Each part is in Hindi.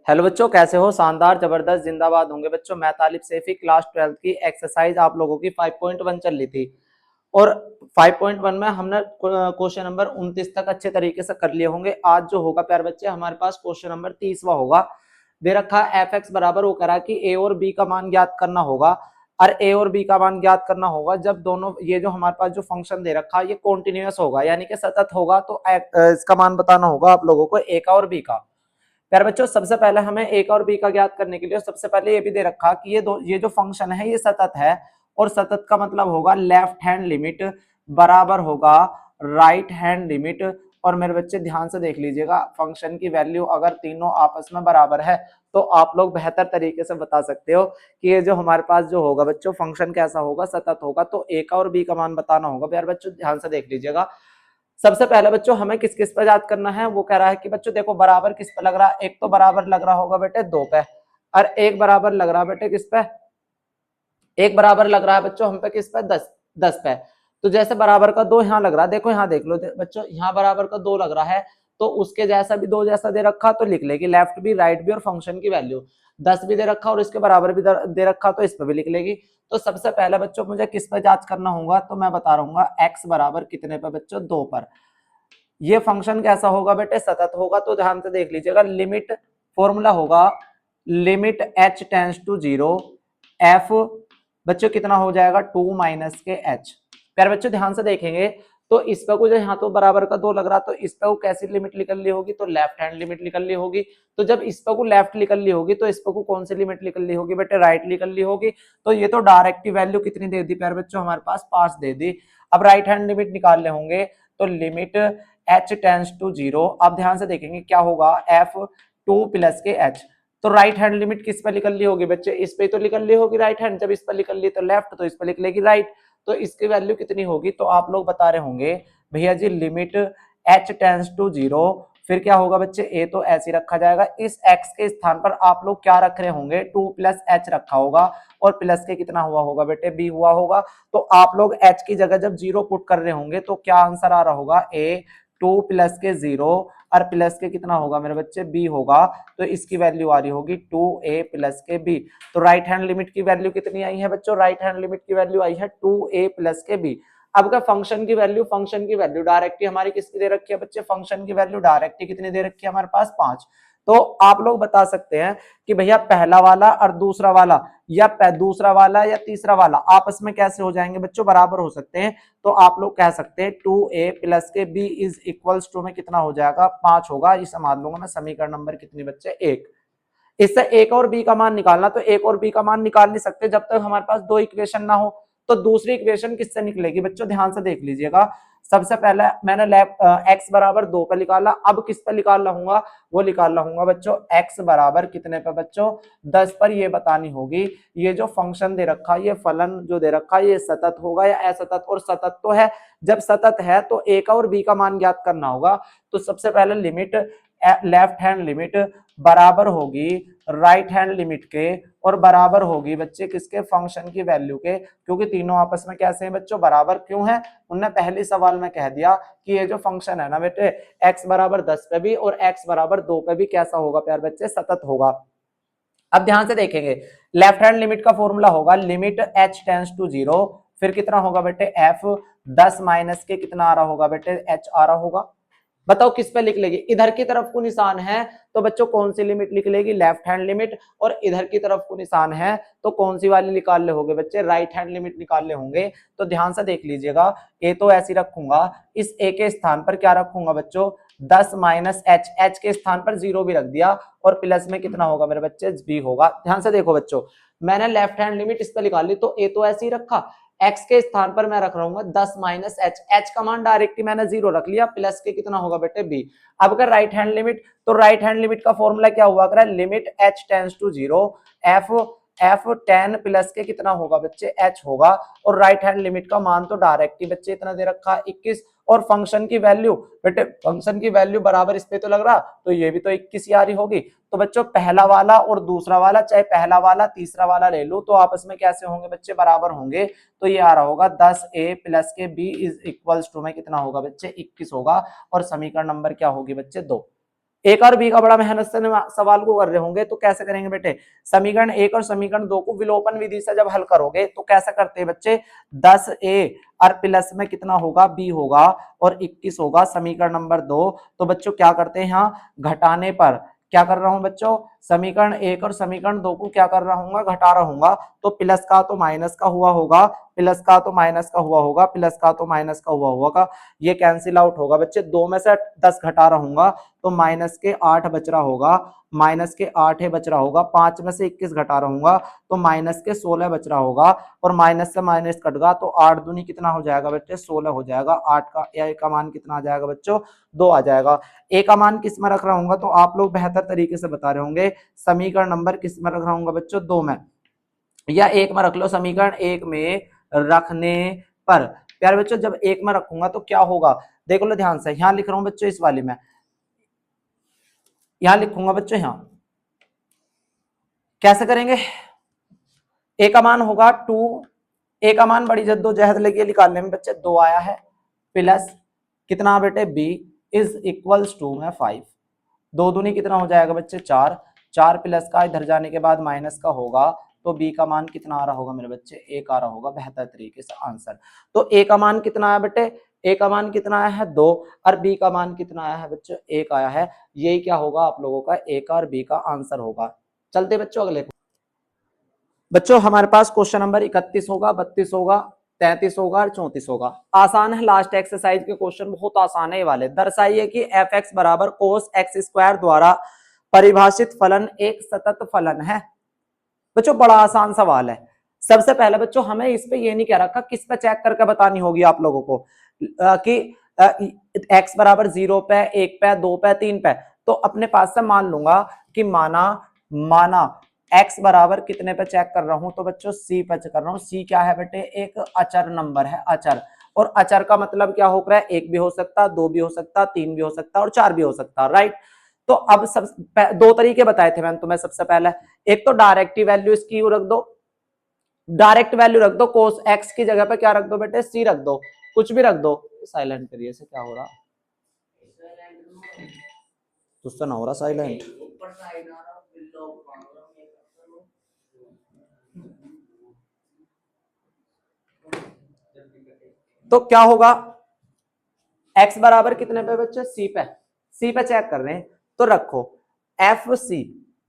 हेलो बच्चों, कैसे हो? शानदार, जबरदस्त, जिंदाबाद होंगे बच्चों। मैं तालिब सैफी, क्लास 12 की एक्सरसाइज आप लोगों की 5.1 चल रही थी और 5.1 में हमने क्वेश्चन नंबर 29 तक अच्छे तरीके से कर लिए होंगे। आज जो होगा प्यारे बच्चे, हमारे पास क्वेश्चन नंबर 30वां होगा। दे रखा एफ एक्स बराबर, वो करा कि ए और बी का मान ज्ञात करना होगा। और ए और बी का मान ज्ञात करना होगा जब दोनों, ये जो हमारे पास जो फंक्शन दे रखा है ये कॉन्टिन्यूअस होगा, यानी कि सतत होगा। तो इसका मान बताना होगा आप लोगों को ए का और बी का। प्यारे बच्चों, सबसे पहले हमें ए का और बी का ज्ञात करने के लिए सबसे पहले ये भी दे रखा कि ये जो फंक्शन है ये सतत है। और सतत का मतलब होगा लेफ्ट हैंड लिमिट बराबर होगा राइट हैंड लिमिट। और मेरे बच्चे ध्यान से देख लीजिएगा, फंक्शन की वैल्यू अगर तीनों आपस में बराबर है तो आप लोग बेहतर तरीके से बता सकते हो कि ये जो हमारे पास जो होगा बच्चों फंक्शन कैसा होगा, सतत होगा। तो ए का और बी का मान बताना होगा। प्यारे बच्चों ध्यान से देख लीजिएगा, सबसे पहले बच्चों हमें किस किस पे याद करना है। वो कह रहा है कि बच्चों देखो बराबर किस पे लग रहा है। एक तो बराबर लग रहा होगा बेटे 2 पे, और एक बराबर लग रहा है बेटे किस पे, एक बराबर लग रहा है बच्चों हम पे किस पे, 10 पे। तो जैसे बराबर का 2 यहाँ लग रहा है, देखो यहाँ देख लो बच्चों, यहाँ बराबर का 2 लग रहा है तो उसके जैसा भी 2 जैसा दे रखा तो लिख लेगी, लेफ्ट भी राइट भी, और फंक्शन की वैल्यू 10 भी दे रखा और इसके बराबर भी दे रखा तो इस पे भी लिख लेगी। तो सबसे पहले बच्चों मुझे किस पे जांच करना होगा, तो मैं बता रहा हूँ एक्स बराबर कितने पे बच्चों, 2 पर। ये फंक्शन कैसा होगा बेटे, सतत होगा। तो ध्यान से देख लीजिएगा, लिमिट फॉर्मूला होगा limit h tends to 0 f बच्चों कितना हो जाएगा 2 माइनस के h। प्यारे बच्चों ध्यान से देखेंगे तो इस पर को जो यहाँ तो बराबर का 2 लग रहा, तो इस पर को कैसी लिमिट निकल ली होगी, तो लेफ्ट हैंड लिमिट निकल ली होगी। तो जब इस पर को लेफ्ट निकल ली होगी तो इस पर को कौन सी लिमिट निकल ली होगी बेटे, राइट निकल ली होगी। तो ये तो डायरेक्ट वैल्यू कितनी दे दी प्यारे बच्चों, हमारे पास 5 दे दी। अब राइट हैंड लिमिट निकालने होंगे तो लिमिट h टेंस टू 0। अब ध्यान से देखेंगे क्या होगा, f 2 प्लस के h। तो राइट हैंड लिमिट किस पर निकल ली होगी बच्चे, इस पे तो निकल ली होगी राइट हैंड। जब इस पर निकल ली तो लेफ्ट, तो इस पर लिख लेगी राइट। तो इसकी वैल्यू कितनी होगी, तो आप लोग बता रहे होंगे भैया जी लिमिट h टेंस टू 0, फिर क्या होगा बच्चे, ए तो ऐसे रखा जाएगा। इस x के स्थान पर आप लोग क्या रख रहे होंगे, 2 प्लस h रखा होगा और प्लस के कितना हुआ होगा बेटे, b हुआ होगा। तो आप लोग h की जगह जब 0 पुट कर रहे होंगे तो क्या आंसर आ रहा होगा, a 2 प्लस के 0 और प्लस के कितना होगा मेरे बच्चे, b होगा। तो इसकी वैल्यू आ रही होगी 2a प्लस के b। तो राइट हैंड लिमिट की वैल्यू कितनी आई है बच्चों, राइट हैंड लिमिट की वैल्यू आई है 2a प्लस के b। अब का फंक्शन की वैल्यू डायरेक्ट हमारी किसकी दे रखी है बच्चे, फंक्शन की वैल्यू डायरेक्ट कितनी दे रखी है हमारे पास, 5। तो आप लोग बता सकते हैं कि भैया पहला वाला और दूसरा वाला, या दूसरा वाला या तीसरा वाला आपस में कैसे हो जाएंगे बच्चों, बराबर हो सकते हैं। तो आप लोग कह सकते हैं 2a प्लस के b इज इक्वल्स टू में कितना हो जाएगा, 5 होगा। इसे मान लूंगा मैं समीकरण नंबर कितनी बच्चे, 1। इससे एक और बी का मान निकालना, तो एक और बी का मान निकाल नहीं सकते जब तक हमारे पास 2 इक्वेशन ना हो। तो दूसरी इक्वेशन किससे निकलेगी बच्चों, ध्यान से देख लीजिएगा। सबसे पहले मैंने x बराबर 2 पे निकाला, अब किस पे निकाल लाऊंगा, वो निकाल लाऊंगा बच्चों x बराबर कितने पे बच्चों, 10 पर। ये बतानी होगी ये जो फंक्शन दे रखा, ये फलन जो दे रखा ये सतत होगा या असतत, और सतत तो है। जब सतत है तो a का और b का मान ज्ञात करना होगा। तो सबसे पहले लिमिट लेफ्ट हैंड लिमिट बराबर होगी राइट हैंड लिमिट के, और बराबर होगी बच्चे किसके, फंक्शन की वैल्यू के। क्योंकि तीनों आपस में कैसे हैं बच्चों, बराबर क्यों है, उनने पहले सवाल में कह दिया कि ये जो फंक्शन है ना बेटे, x बराबर 10 पे भी और x बराबर 2 पे भी कैसा होगा प्यार बच्चे, सतत होगा। अब ध्यान से देखेंगे, लेफ्ट हैंड लिमिट का फॉर्मूला होगा लिमिट h टेंस टू 0, फिर कितना होगा बेटे f 10 माइनस के कितना आ रहा होगा बेटे, h आ रहा होगा। बताओ किस पे लिख लेगी, इधर की तरफ को निशान है तो बच्चों कौन सी लिमिट लिख लेगी, लेफ्ट हैंड लिमिट। और इधर की तरफ को निशान है तो कौन सी वाली निकाल ले होंगे बच्चे, राइट हैंड लिमिट निकाल ले होंगे। तो ध्यान से देख लीजिएगा, ए तो ऐसी रखूंगा, इस ए के स्थान पर क्या रखूंगा बच्चों, 10 माइनस एच, एच के स्थान पर 0 भी रख दिया, और प्लस में कितना होगा मेरे बच्चे, बी होगा। ध्यान से देखो बच्चों, मैंने लेफ्ट हैंड लिमिट इस पर निकाल ली, तो ए तो ऐसे ही रखा, x के स्थान पर मैं रख रहा हूँ 10 माइनस एच, एच का मान डायरेक्टली मैंने 0 रख लिया, प्लस के कितना होगा बेटे, b। अब अगर राइट हैंड लिमिट, तो राइट हैंड लिमिट का फॉर्मूला क्या हुआ कर, limit h tends to 0 f 10 plus के कितना होगा बच्चे, h होगा। और राइट हैंड लिमिट का मान तो डायरेक्ट ही बच्चे इतना दे रखा 21, और फंक्शन की वैल्यू बेटे, फंक्शन की वैल्यू बराबर इस पे तो लग रहा, तो ये भी तो 21 यारी होगी। तो बच्चों पहला वाला और दूसरा वाला, चाहे पहला वाला तीसरा वाला ले लो, तो आपस में कैसे होंगे बच्चे, बराबर होंगे। तो ये आ रहा होगा 10a प्लस के b इज इक्वल्स टू में कितना होगा बच्चे, 21 होगा। और समीकरण नंबर क्या होगी बच्चे, 2। एक और बी का बड़ा मेहनत से सवाल को कर रहे होंगे तो कैसे करेंगे बेटे, समीकरण एक और समीकरण दो को विलोपन विधि से जब हल करोगे तो कैसा करते हैं बच्चे, 10a और प्लस में कितना होगा b होगा और 21 होगा समीकरण नंबर 2। तो बच्चों क्या करते हैं, यहाँ घटाने पर क्या कर रहा हूं बच्चों, समीकरण एक और समीकरण दो को क्या कर रहा हूँ, घटा रहा हूँ, तो प्लस का तो माइनस का हुआ होगा, प्लस का तो माइनस का हुआ होगा, प्लस का तो माइनस का हुआ होगा, ये कैंसिल आउट होगा बच्चे, 2 में से 10 घटा रहूंगा तो माइनस के 8 बच रहा होगा, माइनस के 8 ही बच रहा होगा, 5 में से 21 घटा रहूंगा तो माइनस के 16 बच रहा होगा, और माइनस से माइनस कट गया तो 8 दूनी कितना हो जाएगा बच्चे, 16 हो जाएगा। 8 का ए का मान कितना आ जाएगा बच्चों, 2 आ जाएगा। ए का मान किस में रख रहा हूँ तो आप लोग बेहतर तरीके से बता रहे होंगे, समीकरण नंबर किस में रख रहा हूँ बच्चों, 2 में या 1 में रख लो, समीकरण 1 में रखने पर प्यारे बच्चों जब 1 में रखूंगा तो क्या होगा, देख लो ध्यान से, यहां लिख रहा हूं बच्चों इस वाली में, यहां लिखूंगा बच्चों, यहां कैसे करेंगे, ए का मान होगा 2, ए का मान बड़ी जद्दोजहद लगी निकालने में बच्चे 2 आया है, प्लस कितना बेटे b इज इक्वल्स टू में 5, 2 दूनी कितना हो जाएगा बच्चे 4, 4 प्लस का इधर जाने के बाद माइनस का होगा तो b का मान कितना आ रहा होगा मेरे बच्चे, 1 आ रहा होगा बेहतर तरीके से आंसर। तो a का मान कितना आया बेटे, a का मान कितना आया है 2 और b का मान कितना आया है बच्चों 1 आया है, यही क्या होगा आप लोगों का a का और b का आंसर होगा। चलते बच्चों अगले बच्चों हमारे पास क्वेश्चन नंबर 31 होगा, 32 होगा, 33 होगा और 34 होगा। आसान है, लास्ट एक्सरसाइज के क्वेश्चन बहुत आसान है ये वाले। दर्शाइए कि एफ एक्स बराबर कोस एक्स स्क्वायर द्वारा परिभाषित फलन एक सतत फलन है। बच्चों बड़ा आसान सवाल है। सबसे पहले बच्चों हमें इस पे ये नहीं कह रखा, किस पे चेक करके बतानी होगी आप लोगों को कि एक्स बराबर 0 पे, 1 पे, 2 पे, 3 पे, तो अपने पास से मान लूंगा कि माना x बराबर कितने पे चेक कर रहा हूं तो बच्चों c पे चेक कर रहा हूं। c क्या है बेटे, एक अचर नंबर है, अचर, और अचर का मतलब क्या हो रहा है, 1 भी हो सकता, 2 भी हो सकता, 3 भी हो सकता और 4 भी हो सकता, राइट। तो अब सब दो तरीके बताए थे मैंने तुम्हें, सबसे पहले एक तो डायरेक्ट वैल्यू इसकी रख दो, डायरेक्ट वैल्यू रख दो, कोस एक्स की जगह पे क्या रख दो बेटे, सी रख दो, कुछ भी रख दो। साइलेंट करिए से क्या हो रहा, तुझसे ना हो रहा साइलेंट। तो क्या होगा, x बराबर कितने पे बच्चे, c पे, c पे चेक कर रहे हैं तो रखो एफ सी,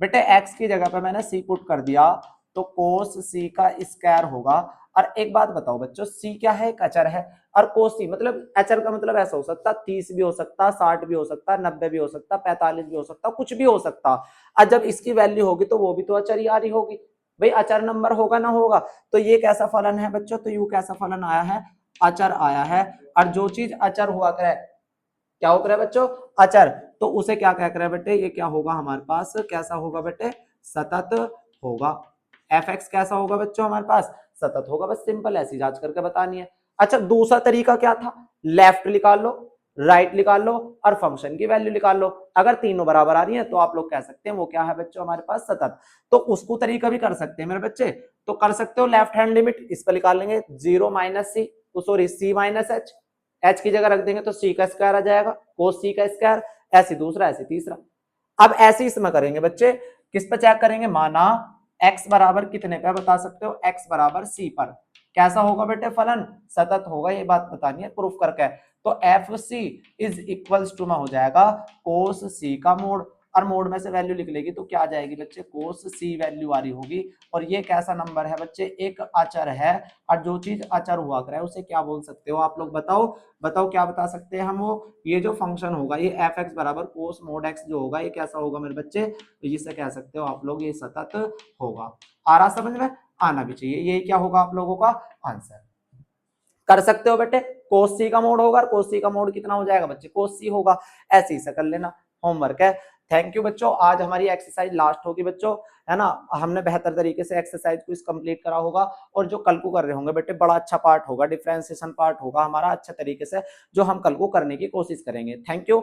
बेटे x की जगह पे मैंने c पुट कर दिया तो कोस c का स्क्वायर होगा। और एक बात बताओ बच्चों, c क्या है, एक अचर है, और कोस c मतलब अचर का मतलब ऐसा हो सकता 30 भी हो सकता, 60 भी हो सकता, 90 भी हो सकता, 45 भी हो सकता, कुछ भी हो सकता। और जब इसकी वैल्यू होगी तो वो भी तो अचर ही आ रही होगी, भाई अचर नंबर होगा ना होगा। तो ये कैसा फलन है बच्चों, तो यू कैसा फलन आया है, अचर आया है। और जो चीज अचर हुआ करे, क्या हो करे बच्चों, अचर, तो उसे क्या कह करे बेटे, ये क्या होगा हमारे पास, कैसा होगा बेटे, सतत होगा। एफ एक्स कैसा होगा बच्चों हमारे पास, सतत होगा। बस सिंपल ऐसी जांच करके बतानी है। अच्छा दूसरा तरीका क्या था, लेफ्ट निकाल लो, राइट निकाल लो और फंक्शन की वैल्यू निकाल लो, अगर तीनों बराबर आ रही है तो आप लोग कह सकते हैं वो क्या है बच्चों हमारे पास, सतत। तो उसको तरीका भी कर सकते हैं मेरे बच्चे, तो कर सकते हो लेफ्ट हैंड लिमिट इस पर निकाल लेंगे, 0 minus C, sorry C minus H, H की जगह रख देंगे तो सी का स्क्वायर आ जाएगा, कोस सी का स्क्वायर, ऐसे दूसरा ऐसे तीसरा। अब ऐसे इसमें करेंगे बच्चे, किस पर चेक करेंगे, माना x बराबर कितने पे बता सकते हो, x बराबर c पर कैसा होगा बेटे फलन, सतत होगा, ये बात बतानी है प्रूफ करके। तो f c is equals to में हो जाएगा कोस सी का मोड, और मोड में से वैल्यू लिख लेगी तो क्या आ जाएगी बच्चे, कोस सी वैल्यू आ रही होगी। और ये कैसा नंबर है बच्चे, एक अचर है, और जो चीज अचर हुआ करे उसे क्या बोल सकते हो आप लोग बताओ, बताओ क्या बता सकते हैं हम, वो ये जो फंक्शन होगा ये एफ एक्स बराबर कोस मोड एक्स जो होगा ये कैसा होगा मेरे बच्चे, तो जिसे कह सकते हो आप लोग ये सतत होगा। आ रहा समझ में, आना भी चाहिए, ये क्या होगा आप लोगों का आंसर। कर सकते हो बेटे, कोस सी का मोड होगा, कोस सी का मोड कितना हो जाएगा बच्चे, कोस सी होगा, ऐसे ही से कर लेना, होमवर्क है। थैंक यू बच्चों, आज हमारी एक्सरसाइज लास्ट होगी बच्चों, है ना, हमने बेहतर तरीके से एक्सरसाइज को इस कंप्लीट करा होगा। और जो कल को कर रहे होंगे बेटे बड़ा अच्छा पार्ट होगा, डिफरेंशिएशन पार्ट होगा हमारा अच्छा तरीके से, जो हम कल को करने की कोशिश करेंगे। Thank you.